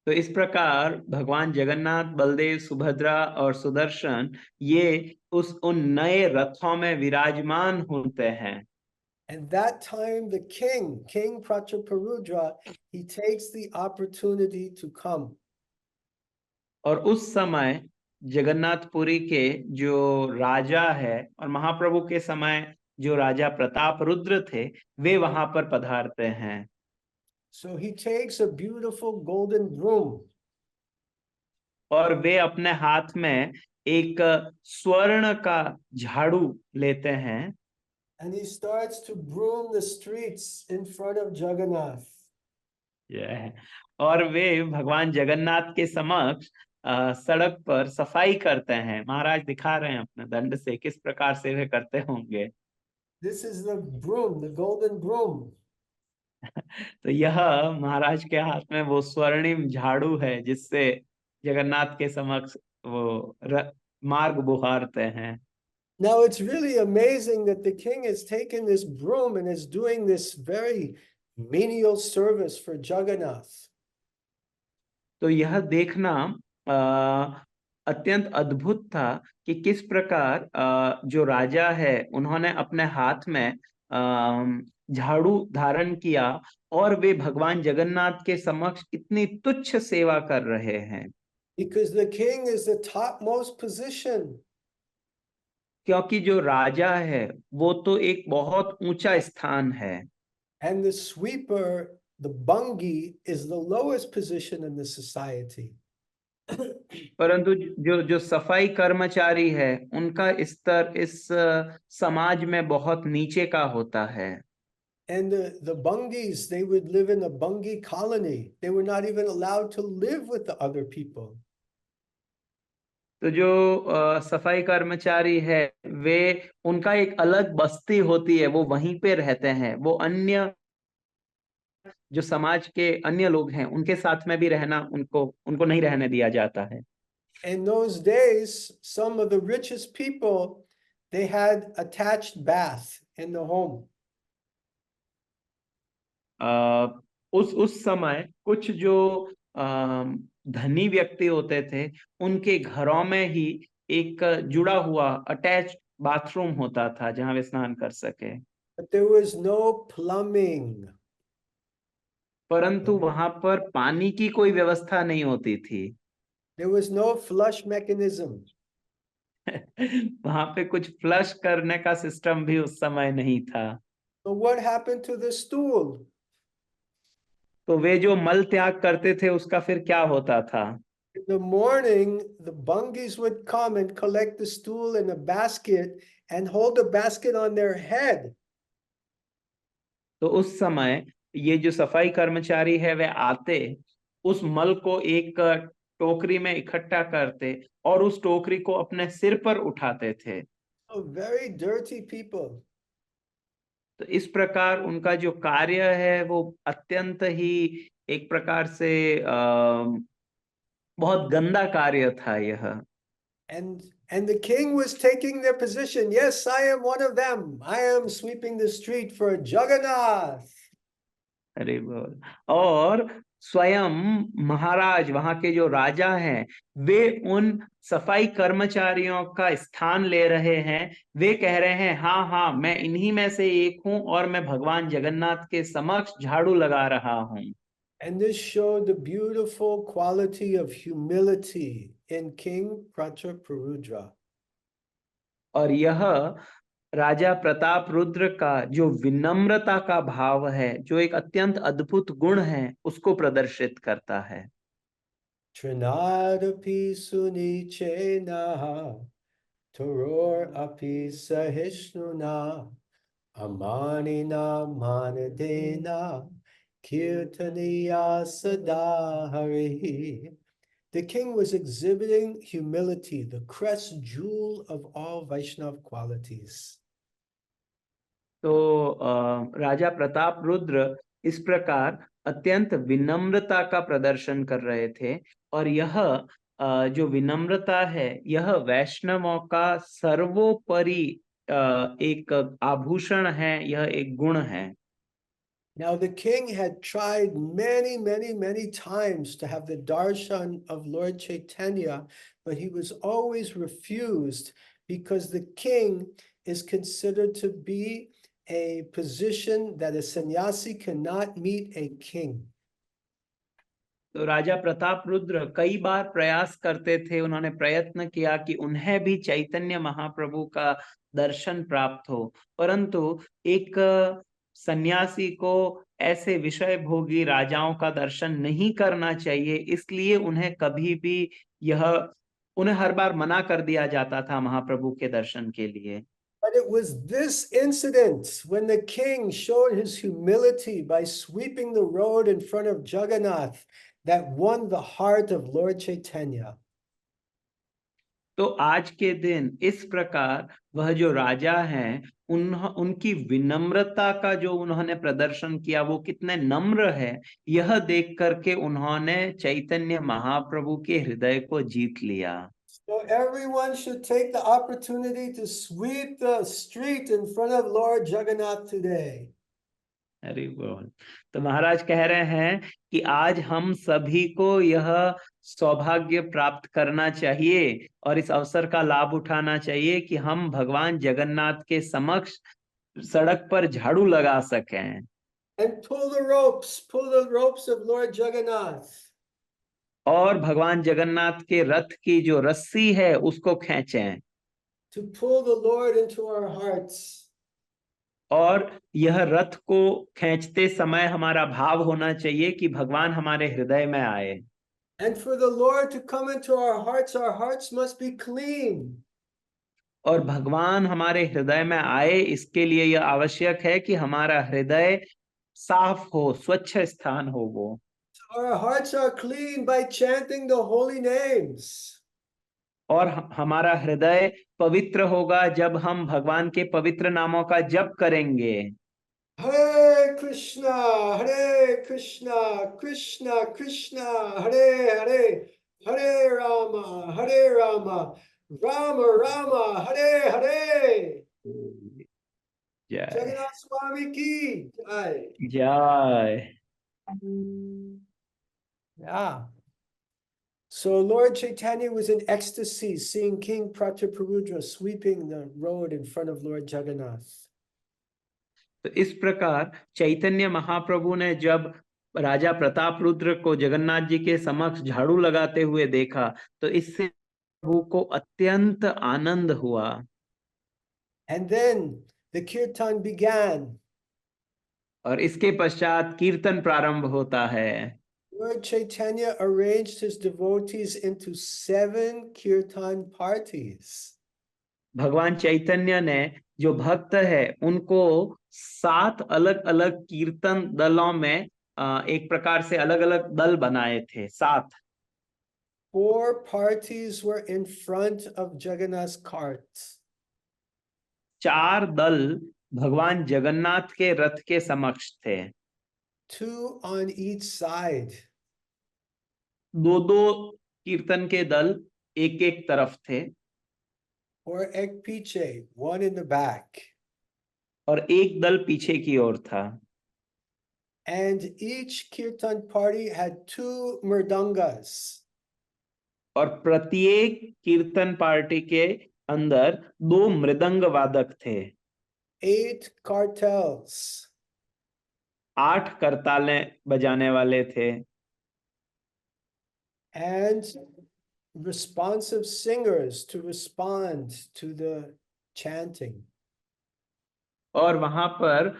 C: तो इस प्रकार भगवान जगन्नाथ, बलदेव, सुभद्रा और सुदर्शन ये उन नए रथों में विराजमान होते हैं।
B: And that time the King Prachaparudra, he takes the opportunity to come.
C: और उस समय जगन्नाथपुरी के जो राजा है और महाप्रभु के समय जो राजा प्रताप रुद्र थे वे वहां पर पधारते हैं।
B: So he takes a beautiful golden broom.
C: और वे अपने हाथ में एक स्वर्ण का झाड़ू लेते हैं।
B: And he starts to broom the streets in front of Jagannath.
C: और वे भगवान जगन्नाथ के समक्ष सड़क पर सफाई करते हैं। महाराज दिखा रहे हैं अपने दंड से किस प्रकार से वे करते होंगे।
B: This is the broom, the golden broom.
C: तो यह महाराज के हाथ में वो स्वर्णिम झाड़ू है जिससे जगन्नाथ के समक्ष वो मार्ग बुहारते हैं।
B: Now it's really amazing that the king has taken this broom and is doing this very menial service for Jagannath.
C: तो यह देखना अत्यंत अद्भुत था कि किस प्रकार जो राजा है उन्होंने अपने हाथ में झाड़ू धारण किया और वे भगवान जगन्नाथ के समक्ष इतनी तुच्छ सेवा कर रहे हैं।
B: Because the king is the topmost position.
C: क्योंकि जो राजा है वो तो एक बहुत ऊंचा स्थान है।
B: And the sweeper, the bungi, is the lowest position in the society.
C: परंतु जो सफाई कर्मचारी है उनका स्तर इस समाज में बहुत नीचे का होता है।
B: And the bungis, they would live in a bungi colony. They were not even allowed to live with the other people.
C: तो जो सफाई कर्मचारी है वे उनका एक अलग बस्ती होती है, वो वहीं पे रहते हैं, वो अन्य जो समाज के अन्य लोग हैं उनके साथ में भी रहना उनको नहीं रहने दिया जाता है।
B: In those days, some of the richest people, they had attached bath in the home.
C: उस समय कुछ जो धनी व्यक्ति होते थे उनके घरों में ही एक जुड़ा हुआ अटैच्ड बाथरूम होता था जहां वे स्नान कर सके।
B: But there was no plumbing.
C: परंतु वहां पर पानी की कोई व्यवस्था नहीं होती थी।
B: There was no flush mechanism.
C: वहां पे कुछ फ्लश करने का सिस्टम भी उस समय नहीं था।
B: So what happened to the stool?
C: तो वे जो मल त्याग करते थे उसका फिर क्या होता था?
B: In the morning, the bungis would come and collect the stool in a basket and hold the basket on their head.
C: तो उस समय ये जो सफाई कर्मचारी है वे आते, उस मल को एक टोकरी में इकट्ठा करते और उस टोकरी को अपने सिर पर उठाते थे।
B: Oh, very dirty people.
C: तो इस प्रकार उनका जो कार्य है वो अत्यंत ही एक प्रकार से बहुत गंदा कार्य था यह।
B: And the king was taking their position. Yes, I am one of them. I am sweeping the street for Jagannath.
C: अरे बोल। और स्वयं महाराज वहां के जो राजा हैं वे उन सफाई कर्मचारियों का स्थान ले रहे हैं। वे कह रहे हैं हाँ हाँ मैं इन्हीं में से एक हूं और मैं भगवान जगन्नाथ के समक्ष झाड़ू लगा रहा हूं।
B: And this showed the beautiful quality of humility in King Prataparudra.
C: और यह राजा प्रताप रुद्र का जो विनम्रता का भाव है, जो एक अत्यंत अद्भुत गुण है, उसको प्रदर्शित करता है।
B: Trinadapi sunichena Toror api sahishnuna Amanina manadena Kirtaniya sadahari. The king was exhibiting humility, the crest jewel of all Vaishnav qualities.
C: तो राजा प्रताप रुद्र इस प्रकार अत्यंत विनम्रता का प्रदर्शन कर रहे थे और यह जो विनम्रता है यह वैष्णवों का सर्वोपरि एक आभूषण है, यह एक गुण है।
B: Now the king had tried many times to have the darshan of Lord Chaitanya, but he was always refused because the king is considered to be a position that a sannyasi cannot meet a king.
C: तो राजा प्रताप रुद्र कई बार प्रयास करते थे, उन्होंने प्रयत्न किया कि उन्हें भी चैतन्य महाप्रभु का दर्शन प्राप्त हो, परंतु एक सन्यासी को ऐसे विषय भोगी राजाओं का दर्शन नहीं करना चाहिए, इसलिए उन्हें कभी भी उन्हें हर बार मना कर दिया जाता था महाप्रभु के दर्शन के लिए।
B: But it was this incident when the king showed his humility by sweeping the road in front of Jagannath that won the heart of Lord Chaitanya.
C: तो आज के दिन इस प्रकार वह जो राजा हैं उनकी विनम्रता का जो उन्होंने प्रदर्शन किया वो कितने नम्र है, यह देख करके उन्होंने चैतन्य महाप्रभु के हृदय को जीत लिया।
B: So everyone should take the opportunity to sweep the street in front of Lord Jagannath today.
C: Hari बोल। तो महाराज कह रहे हैं कि आज हम सभी को यह सौभाग्य प्राप्त करना चाहिए और इस अवसर का लाभ उठाना चाहिए कि हम भगवान जगन्नाथ के समक्ष सड़क पर झाड़ू लगा सकें
B: And pull the ropes of Lord Jagannath.
C: और भगवान जगन्नाथ के रथ की जो रस्सी है उसको खींचें।
B: To pull the Lord into our hearts.
C: और यह रथ को खींचते समय हमारा भाव होना चाहिए कि भगवान हमारे हृदय में आए।
B: And for the Lord to come into our hearts must be clean.
C: और भगवान हमारे हृदय में आए इसके लिए यह आवश्यक है कि हमारा हृदय साफ हो, स्वच्छ स्थान हो वो।
B: Our hearts are clean by chanting the holy names.
C: और हमारा हृदय पवित्र होगा जब हम भगवान के पवित्र नामों का जप करेंगे।
B: Hare Krishna, Krishna Krishna, Hare Hare, Hare Rama, Rama Rama, Hare Hare.
C: जय
B: Jagannath Swami ki jai.
C: जय।
B: Yeah. So Lord Chaitanya was in ecstasy seeing King Prataparudra sweeping the road in front of Lord Jagannath.
C: तो इस प्रकार चैतन्य महाप्रभु ने जब राजा प्रताप रुद्र को जगन्नाथ जी के समक्ष झाड़ू लगाते हुए देखा तो इससे प्रभु को अत्यंत आनंद हुआ।
B: And then the kirtan began.
C: और इसके पश्चात कीर्तन प्रारंभ होता है।
B: Lord Chaitanya arranged his devotees into 7 kirtan parties.
C: भगवान चैतन्य ने जो भक्त है उनको 7 अलग अलग कीर्तन दलों में एक प्रकार से अलग अलग दल बनाए थे। 7
B: 4 parties were in front of Jagannath's cart.
C: 4 दल भगवान जगन्नाथ के रथ के समक्ष थे।
B: 2 on each side.
C: 2 कीर्तन के दल एक एक तरफ थे।
B: Or ek piche, 1 in the back.
C: और एक दल पीछे की ओर था।
B: And each kirtan party had 2 mridangas.
C: और प्रत्येक कीर्तन पार्टी के अंदर 2 मृदंग वादक थे।
B: 8 kartals.
C: 8 करतालें बजाने वाले थे।
B: And responsive singers to respond to the chanting.
C: और वहां पर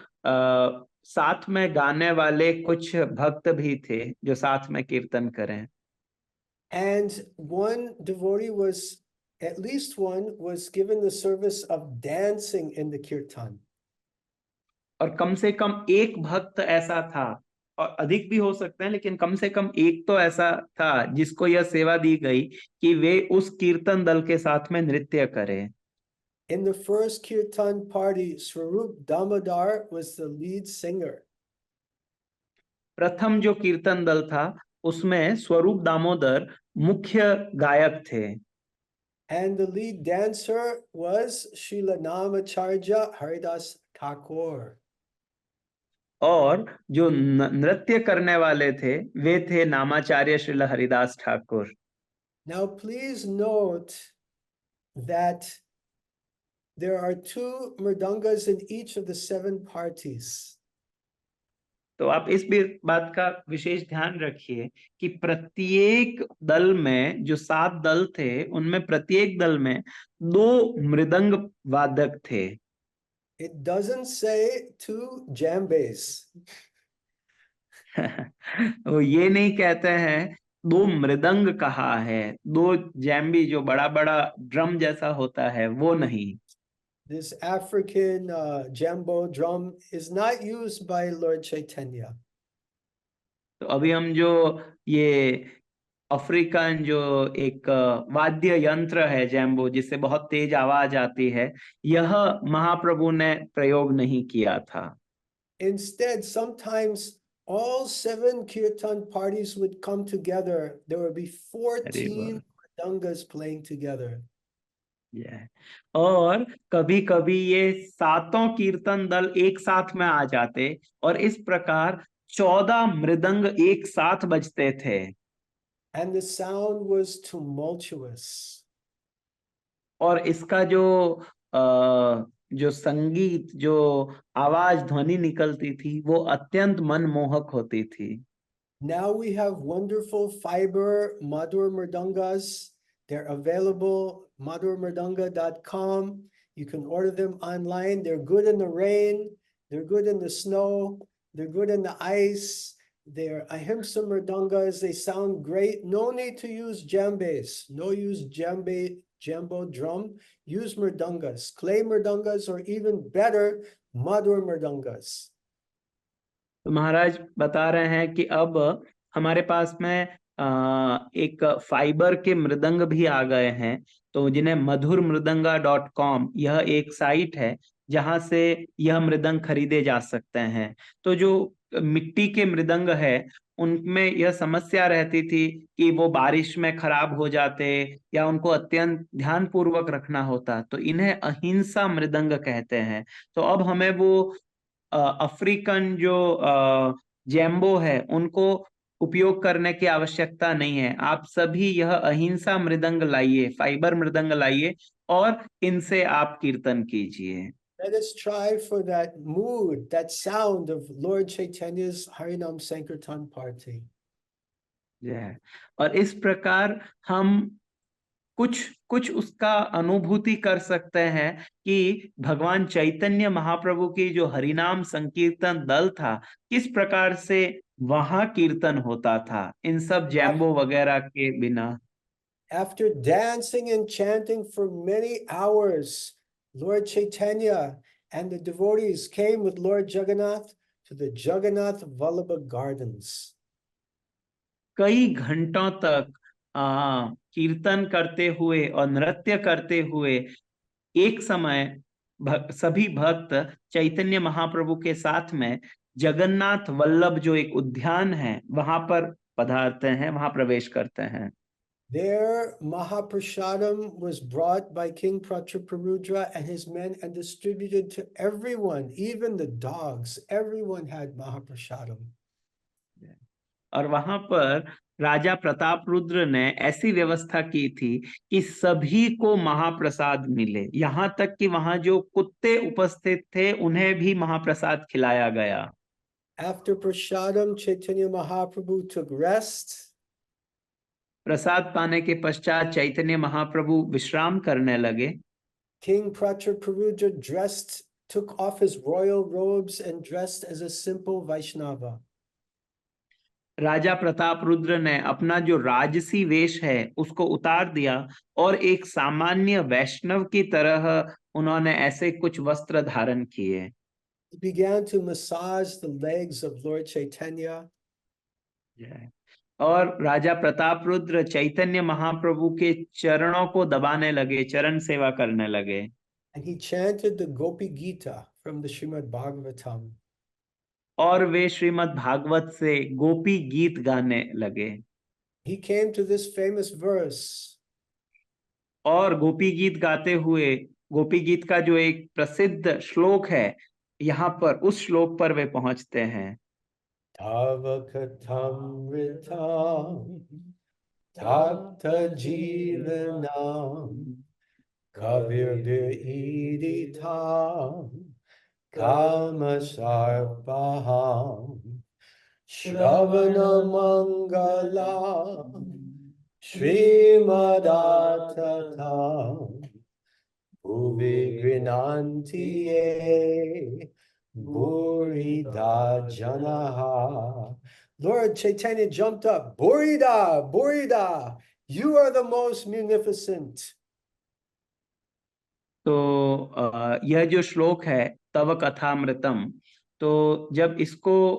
C: साथ में गाने वाले कुछ भक्त भी थे जो साथ में कीर्तन करें।
B: And one devotee was, at least one, was given the service of dancing in the kirtan.
C: और कम से कम एक भक्त ऐसा था, और अधिक भी हो सकते हैं, लेकिन कम से कम एक तो ऐसा था जिसको यह सेवा दी गई कि वे उस कीर्तन दल के साथ में नृत्य करें।
B: In the first kirtan party, Swarup Damodar was the lead singer.
C: प्रथम जो कीर्तन दल था उसमें स्वरूप दामोदर मुख्य गायक थे।
B: And the lead dancer was Srila Namacharya Haridas Thakur.
C: और जो नृत्य करने वाले थे वे थे नामाचार्य Srila Haridas Thakur.
B: Now please note that there are 2 mridangas in each of the 7 parties.
C: तो आप इस भी बात का विशेष ध्यान रखिए कि प्रत्येक दल में जो 7 दल थे उनमें प्रत्येक दल में 2 मृदंग वादक थे।
B: It doesn't say 2 djembes.
C: वो ये नहीं कहते हैं 2 मृदंग कहा है, 2 जैम्बी जो बड़ा बड़ा ड्रम जैसा होता है वो नहीं।
B: This African jambo drum is not used by Lord Chaitanya.
C: तो अभी हम जो ये अफ्रीकन जो एक वाद्य यंत्र है जैम्बो, जिससे बहुत तेज आवाज आती है, यह महाप्रभु ने प्रयोग नहीं किया था।
B: Instead, sometimes all 7 kirtan parties would come together. There would be 14 mridangas playing together.
C: और कभी कभी ये सातों कीर्तन दल एक साथ में आ जाते और इस प्रकार 14 मृदंग एक साथ बजते थे।
B: And the sound was tumultuous.
C: और इसका जो संगीत, जो आवाज ध्वनि निकलती थी, वो अत्यंत मनमोहक होती थी।
B: Now we have wonderful fiber Madhur Mridangas. They're available, madhurmridanga.com. You can order them online. They're good in the rain. They're good in the snow. They're good in the ice. They're ahimsa mridangas. They sound great. No need to use djembes. No use jambo drum. Use mridangas, clay mridangas, or even better, Madhur mridangas.
C: तो महाराज बता रहे हैं कि अब हमारे पास में एक fibre के मृदंग भी आ गए हैं, तो जिन्हें madhurmridanga.com, यह एक साइट है जहां से यह मृदंग खरीदे जा सकते हैं। तो जो मिट्टी के मृदंग है, उनमें यह समस्या रहती थी कि वो बारिश में खराब हो जाते या उनको अत्यंत ध्यान पूर्वक रखना होता, तो इन्हें अहिंसा मृदंग कहते हैं। तो अब हमें वो अफ्रीकन जो जैम्बो है, उनको उपयोग करने की आवश्यकता नहीं है। आप सभी यह अहिंसा मृदंग लाइए, फाइबर मृदंग लाइए और इनसे आप कीर्तन कीजिए।
B: Let us try for that mood, that sound of Lord Chaitanya's Harinam Sankirtan party.
C: और इस प्रकार हम कुछ कुछ उसका अनुभूति कर सकते हैं कि भगवान चैतन्य महाप्रभु की जो हरिनाम संकीर्तन दल था, किस प्रकार से वहां कीर्तन होता था इन सब जैम्बो वगैरह के बिना।
B: After dancing and chanting for many hours, Lord Chaitanya and the devotees came with Lord Jagannath to the Jagannath Vallabha Gardens.
C: कई घंटों तक कीर्तन करते हुए और नृत्य करते हुए एक समय सभी भक्त चैतन्य महाप्रभु के साथ में जगन्नाथ वल्लभ जो एक उद्यान है, वहां पर पधारते हैं, वहां प्रवेश करते हैं।
B: There, Mahaprasadam was brought by King Prachaparudra and his men and distributed to everyone, even the dogs. Everyone had Mahaprasadam.
C: और वहां पर राजा प्रताप रुद्र ने ऐसी व्यवस्था की थी कि सभी को महाप्रसाद मिले, यहाँ तक कि वहां जो कुत्ते उपस्थित थे उन्हें भी महाप्रसाद खिलाया गया।
B: After Prasadam, Chaitanya Mahaprabhu took rest.
C: प्रसाद पाने के पश्चात चैतन्य महाप्रभु विश्राम करने लगे।
B: King Prachaparudra took off his royal robes and dressed as a simple Vaishnava.
C: राजा प्रताप रुद्र ने अपना जो राजसी वेश है उसको उतार दिया और एक सामान्य वैष्णव की तरह उन्होंने ऐसे कुछ वस्त्र धारण किए।
B: He began to massage the legs of Lord Chaitanya.
C: और राजा प्रताप रुद्र चैतन्य महाप्रभु के चरणों को दबाने लगे, चरण सेवा करने लगे।
B: And he chanted the Gopi Gita from the Srimad Bhagavatam.
C: और वे श्रीमद् भागवत से गोपी गीत गाने लगे।
B: He came to this famous verse.
C: और गोपी गीत गाते हुए, गोपी गीत का जो एक प्रसिद्ध श्लोक है, यहाँ पर उस श्लोक पर वे पहुंचते हैं।
B: Tavakatamritam Takta Jivanam Kavirdir Iditam Kama Sarpaham Shravana Mangala Srimadatatam Bhuvi Grinantiye Burida Janaha. Lord Chaitanya jumped up. Burida, Burida, you are the most munificent.
C: तो यह जो श्लोक है तव कथामृतम, तो जब इसको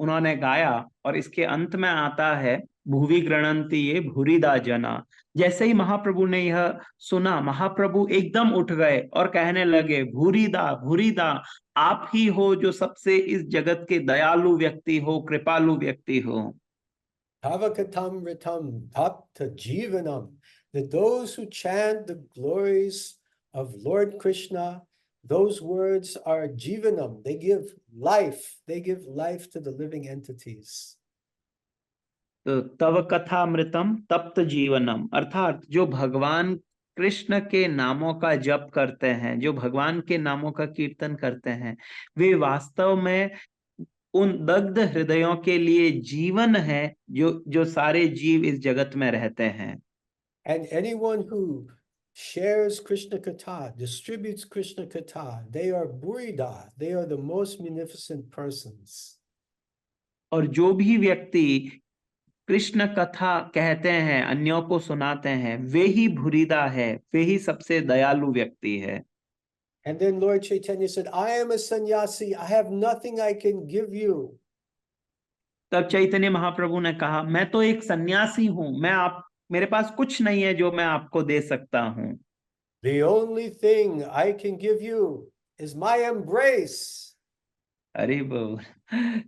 C: उन्होंने गाया और इसके अंत में आता है भुवि गृणन्ति ये भूरिदा जना। जैसे ही महाप्रभु ने यह सुना, महाप्रभु एकदम उठ गए और कहने लगे, भूरिदा भूरिदा, आप ही हो जो सबसे इस जगत के दयालु व्यक्ति हो, कृपालु व्यक्ति हो।
B: Tavakatam ritam tapta jivanam. That those who chant the glories of Lord Krishna, those words are jivanam. They give life. They give life to the living entities.
C: तो तव कथामृतम तप्त जीवनम, अर्थात जो भगवान कृष्ण के नामों का जप करते हैं, जो भगवान के नामों का कीर्तन करते हैं, वे वास्तव में उन दग्ध हृदयों के लिए जीवन है, जो सारे जीव इस जगत में रहते हैं।
B: And anyone who shares Krishna Katha, distributes Krishna Katha, they are Burida. They are the most munificent persons.
C: और जो भी व्यक्ति कृष्ण कथा कहते हैं, अन्यों को सुनाते हैं, वे ही भूरिदा है, वे ही सबसे दयालु व्यक्ति है।
B: And then Lord Chaitanya said, I am a sannyasi. I have nothing I can give you.
C: तब चैतन्य महाप्रभु ने कहा, मैं तो एक सन्यासी हूं, मेरे पास कुछ नहीं है जो मैं आपको दे सकता हूं।
B: The only thing I can give you is my embrace.
C: अरे बोल।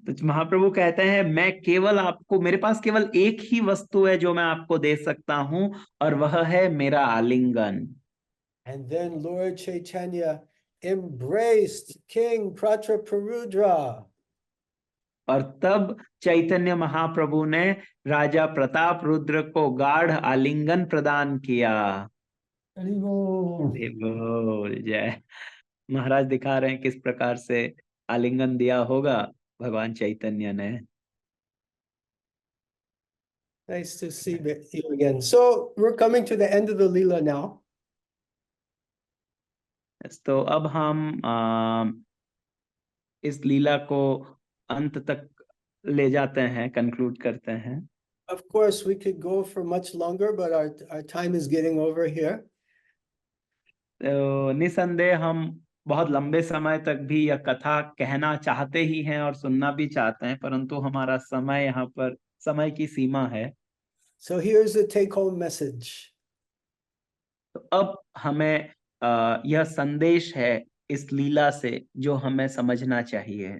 C: तो महाप्रभु कहते हैं, मेरे पास केवल एक ही वस्तु है जो मैं आपको दे सकता हूं, और वह है मेरा आलिंगन।
B: And then Lord Chaitanya embraced King Prachaparudra.
C: और तब चैतन्य महाप्रभु ने राजा प्रताप रुद्र को गाढ़ आलिंगन प्रदान किया।
B: हरि बोल।
C: अरे बोल जय। महाराज दिखा रहे हैं किस प्रकार से आलिंगन दिया होगा भगवान चैतन्य ने।
B: Nice to see you again. So we're coming to the end of the Leela now.
C: तो अब हम इस लीला को अंत तक ले जाते हैं, कंक्लूड करते हैं।
B: Of course, we could go for much longer, but our time is getting over here.
C: तो निसंदेह हम बहुत लंबे समय तक भी यह कथा कहना चाहते ही हैं और सुनना भी चाहते हैं, परंतु हमारा समय यहाँ पर समय की सीमा है।
B: So here's the take-home message.
C: तो अब हमें यह संदेश है इस लीला से जो हमें समझना चाहिए।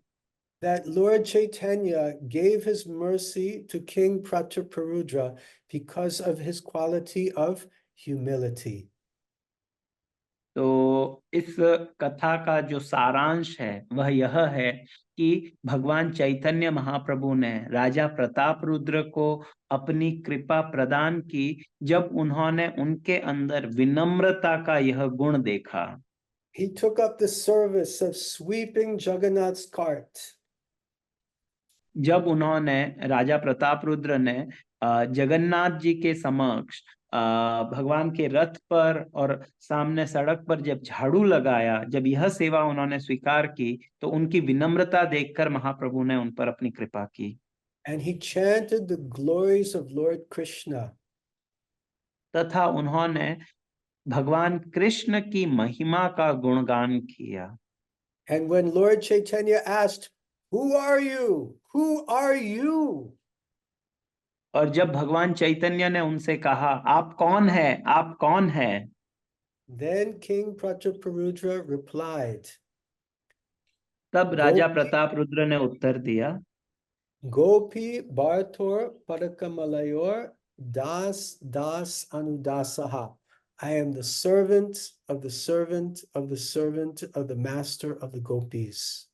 B: That Lord Chaitanya gave his mercy to King Prachaparudra because of his quality of humility.
C: तो इस कथा का जो सारांश है वह यह है कि भगवान चैतन्य महाप्रभु ने राजा प्रताप रुद्र को अपनी कृपा प्रदान की जब उन्होंने उनके अंदर विनम्रता का यह गुण देखा।
B: He took up the service of sweeping Jagannath's cart.
C: जब उन्होंने राजा प्रताप रुद्र ने जगन्नाथ जी के समक्ष भगवान के रथ पर और सामने सड़क पर जब झाड़ू लगाया, जब यह सेवा उन्होंने स्वीकार की, तो उनकी विनम्रता देखकर महाप्रभु ने उन पर अपनी कृपा की।
B: And he chanted the glories of Lord Krishna.
C: तथा उन्होंने भगवान कृष्ण की महिमा का गुणगान किया।
B: And when Lord Chaitanya asked, "Who are you? Who are you?"
C: और जब भगवान चैतन्य ने उनसे कहा, आप कौन है, आप कौन है,
B: Then King Prachaparudra replied,
C: तब राजा प्रताप रुद्र ने उत्तर दिया,
B: Gopi Bhartor Padakamalayur Das Das Anudasaha. I am the servant of the servant of the servant of the master of the gopis.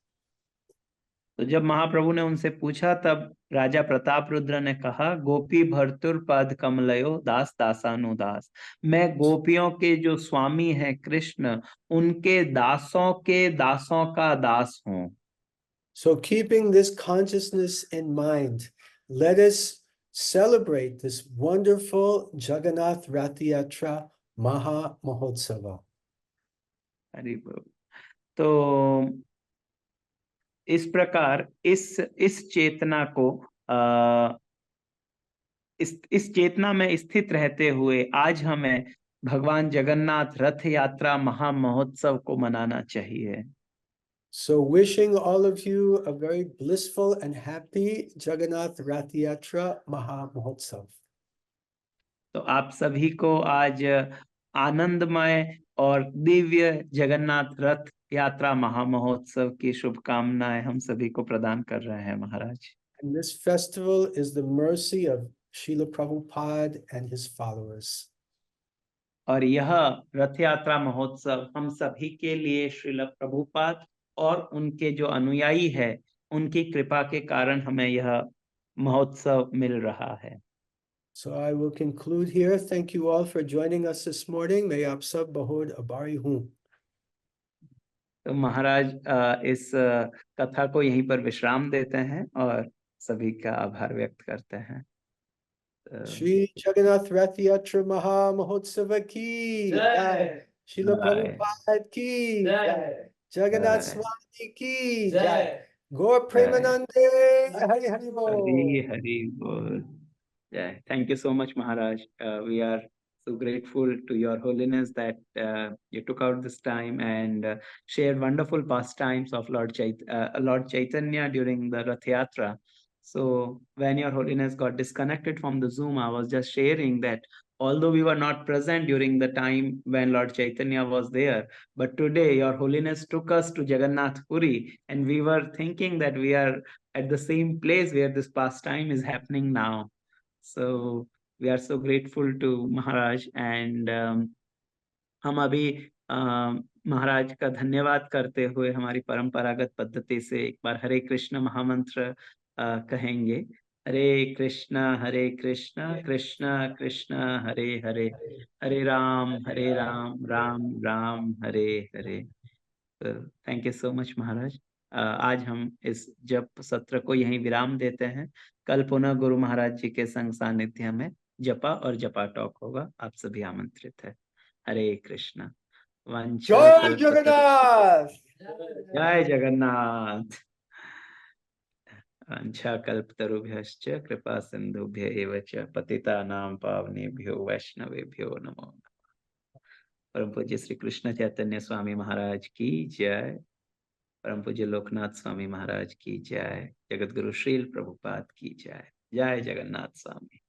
C: तो जब महाप्रभु ने उनसे पूछा, तब राजा प्रताप रुद्र ने कहा, गोपी भर्तुर पद कमलयो दास दासानुदास। मैं गोपियों के जो स्वामी हैं कृष्ण, उनके दासों के दासों का दास हूँ।
B: So keeping this consciousness in mind, let us celebrate this wonderful Jagannath Rath Yatra Maha Mahotsava.
C: Hari बोल। तो इस प्रकार इस चेतना को इस चेतना में स्थित रहते हुए आज हमें भगवान जगन्नाथ रथ यात्रा महा महोत्सव को मनाना चाहिए।
B: So wishing all of you a very blissful and happy Jagannath Rath Yatra Maha Mahotsav.
C: तो आप सभी को आज आनंदमय और दिव्य जगन्नाथ रथ यात्रा महामहोत्सव की शुभकामनाएं हम सभी को प्रदान कर रहे हैं महाराज।
B: And this festival is the mercy of Srila Prabhupada and his followers.
C: और यह रथ यात्रा महोत्सव हम सभी के लिए श्रील प्रभुपाद और उनके जो अनुयायी है उनकी कृपा के कारण हमें यह महोत्सव मिल रहा है।
B: So I will conclude here. Thank you all for joining us this morning. May aap sab bahut abari hoon.
C: तो महाराज इस कथा को यहीं पर विश्राम देते हैं और सभी का आभार व्यक्त करते हैं।
B: Shri Jagannath Rath Yatra Maha Mahotsava ki jai. Srila Prabhupada ki jai. Jagannath Swami ki jai. Gaur Premanande Hari Hari Bol.
C: Hari Hari Bol. Yeah, thank you so much, Maharaj. We are so grateful to Your Holiness that you took out this time and shared wonderful pastimes of Lord Chaitanya during the Rath Yatra. So when Your Holiness got disconnected from the Zoom, I was just sharing that although we were not present during the time when Lord Chaitanya was there, but today Your Holiness took us to Jagannath Puri, and we were thinking that we are at the same place where this pastime is happening now. So we are so grateful to Maharaj, and हम अभी महाराज का धन्यवाद करते हुए हमारी परंपरागत पद्धति से एक बार हरे कृष्ण महामंत्र कहेंगे। हरे कृष्ण कृष्ण कृष्ण हरे हरे, हरे Ram Ram Ram Hare Hare. Thank you so much महाराज। आज हम इस जप सत्र को यहीं विराम देते हैं। कल पुनः गुरु महाराज जी के संग सानिध्य में जपा और जपा टॉक होगा। आप सभी आमंत्रित है। हरे कृष्ण।
B: Jai Jagannath.
C: जय जगन्नाथ। वाञ्छा कल्पतरुभ्यश्च कृपा सिन्धुभ्य एव च पतितानां पावनेभ्यो वैष्णवेभ्यो नमो नमः। परम पूज्य श्री कृष्ण चैतन्य स्वामी महाराज की जय। परम पूज्य लोकनाथ स्वामी महाराज की जय। जगत गुरु श्रील प्रभुपाद की जय। जय जगन्नाथ स्वामी।